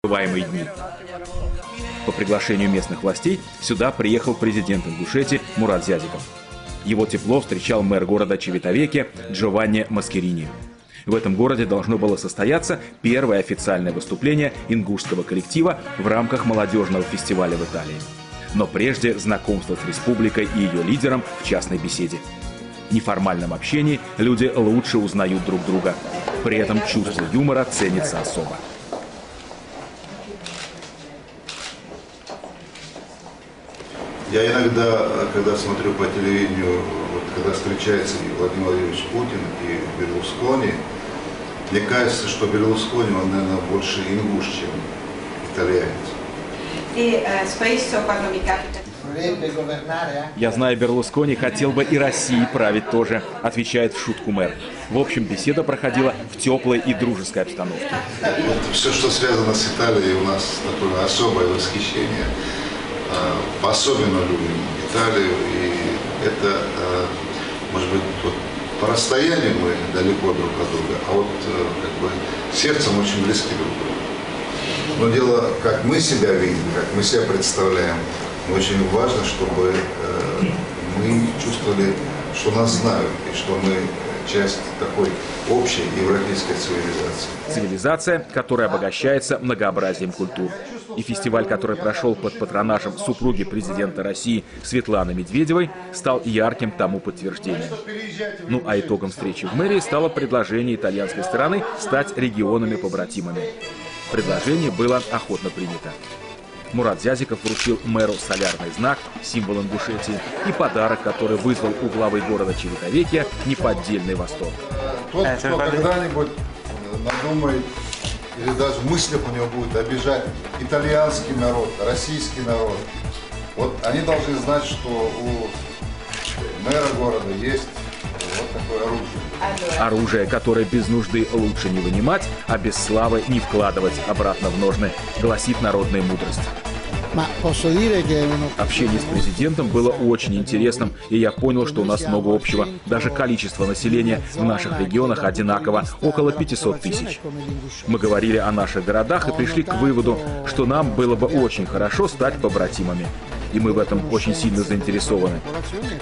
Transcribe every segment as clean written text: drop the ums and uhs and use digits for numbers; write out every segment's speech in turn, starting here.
незабываемые дни. По приглашению местных властей сюда приехал президент Ингушетии Мурат Зязиков. Его тепло встречал мэр города Чивитавеке Джованни Маскерини. В этом городе должно было состояться первое официальное выступление ингушского коллектива в рамках молодежного фестиваля в Италии. Но прежде знакомство с республикой и ее лидером в частной беседе. В неформальном общении люди лучше узнают друг друга. При этом чувство юмора ценится особо. Я иногда, когда смотрю по телевидению, вот, когда встречается и Владимир Владимирович Путин, и Берлускони, мне кажется, что Берлускони, он, наверное, больше ингуш, чем итальянец. Я знаю, Берлускони хотел бы и России править тоже, отвечает в шутку мэр. В общем, беседа проходила в теплой и дружеской обстановке. Вот все, что связано с Италией, у нас такое особое восхищение. Особенно любим Италию, и это, может быть, вот, по расстоянию мы далеко друг от друга, а вот как бы сердцем очень близки друг к другу. Но дело, как мы себя видим, как мы себя представляем, очень важно, чтобы мы чувствовали, что нас знают, и что мы часть такой общей европейской цивилизации. Цивилизация, которая обогащается многообразием культур. И фестиваль, который прошел под патронажем супруги президента России Светланы Медведевой, стал ярким тому подтверждением. Ну а итогом встречи в мэрии стало предложение итальянской стороны стать регионами-побратимами. Предложение было охотно принято. Мурат Зязиков вручил мэру солярный знак, символ Ингушетии, и подарок, который вызвал у главы города Чивитавеке неподдельный восторг. Тот, кто когда-нибудь надумает, или даже в мыслях у него будет обижать итальянский народ, российский народ, вот они должны знать, что у мэра города есть вот такое оружие. Оружие, которое без нужды лучше не вынимать, а без славы не вкладывать обратно в ножны, гласит народная мудрость. Общение с президентом было очень интересным, и я понял, что у нас много общего. Даже количество населения в наших регионах одинаково, около 500 тысяч. Мы говорили о наших городах и пришли к выводу, что нам было бы очень хорошо стать побратимами. И мы в этом очень сильно заинтересованы.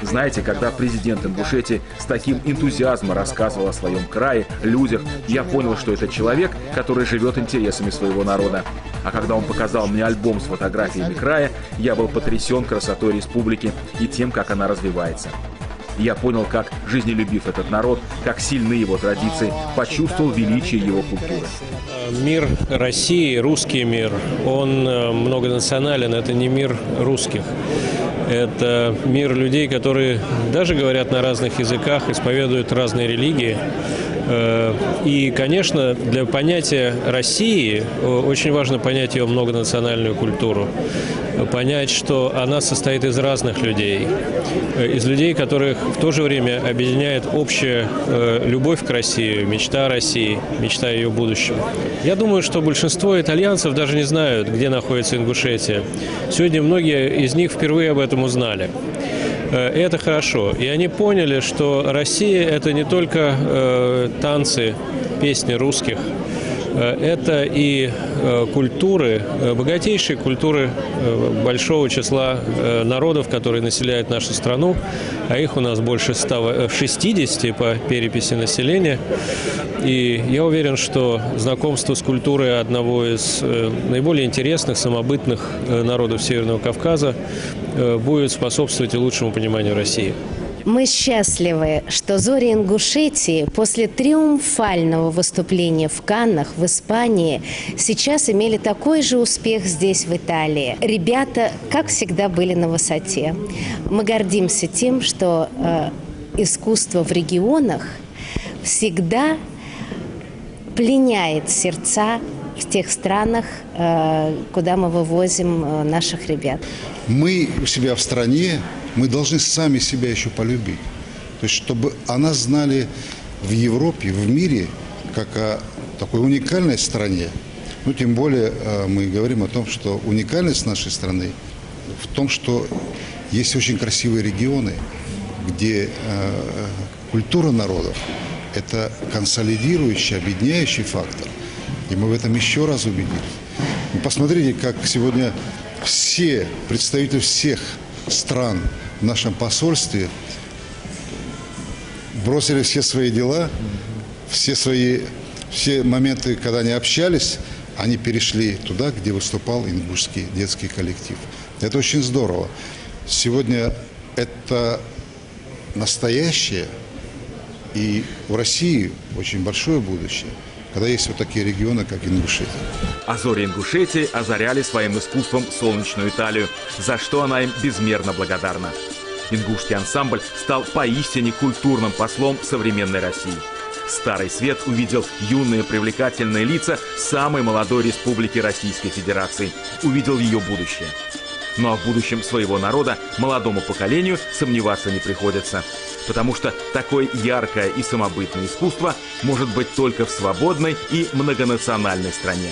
Знаете, когда президент Ингушетии с таким энтузиазмом рассказывал о своем крае, людях, я понял, что это человек, который живет интересами своего народа. А когда он показал мне альбом с фотографиями края, я был потрясен красотой республики и тем, как она развивается. Я понял, как жизнелюбив этот народ, как сильны его традиции, почувствовал величие его культуры. Мир России, русский мир, он многонационален, это не мир русских. Это мир людей, которые даже говорят на разных языках, исповедуют разные религии. И, конечно, для понятия России очень важно понять ее многонациональную культуру. Понять, что она состоит из разных людей. Из людей, которых в то же время объединяет общая любовь к России, мечта о России, мечта о ее будущем. Я думаю, что большинство итальянцев даже не знают, где находится Ингушетия. Сегодня многие из них впервые об этом узнали. И это хорошо. И они поняли, что Россия – это не только танцы, песни русских, это и культуры, богатейшие культуры большого числа народов, которые населяют нашу страну, а их у нас больше 160 по переписи населения. И я уверен, что знакомство с культурой одного из наиболее интересных, самобытных народов Северного Кавказа будет способствовать и лучшему пониманию России. Мы счастливы, что «Зори Ингушетии» после триумфального выступления в Каннах, в Испании, сейчас имели такой же успех здесь, в Италии. Ребята, как всегда, были на высоте. Мы гордимся тем, что искусство в регионах всегда пленяет сердца в тех странах, куда мы вывозим наших ребят. Мы у себя в стране, мы должны сами себя еще полюбить. То есть, чтобы о нас знали в Европе, в мире, как о такой уникальной стране. Ну, тем более мы говорим о том, что уникальность нашей страны в том, что есть очень красивые регионы, где культура народов – это консолидирующий, объединяющий фактор. И мы в этом еще раз убедились. посмотрите, как сегодня все представители всех стран в нашем посольстве бросили все свои дела, все моменты, когда они общались, они перешли туда, где выступал ингушский детский коллектив. Это очень здорово. Сегодня это настоящее, и в России очень большое будущее, когда есть вот такие регионы, как Ингушетия. А зори Ингушетии озаряли своим искусством солнечную Италию, за что она им безмерно благодарна. Ингушский ансамбль стал поистине культурным послом современной России. Старый свет увидел юные привлекательные лица самой молодой республики Российской Федерации, увидел ее будущее. Ну а в будущем своего народа молодому поколению сомневаться не приходится. Потому что такое яркое и самобытное искусство может быть только в свободной и многонациональной стране.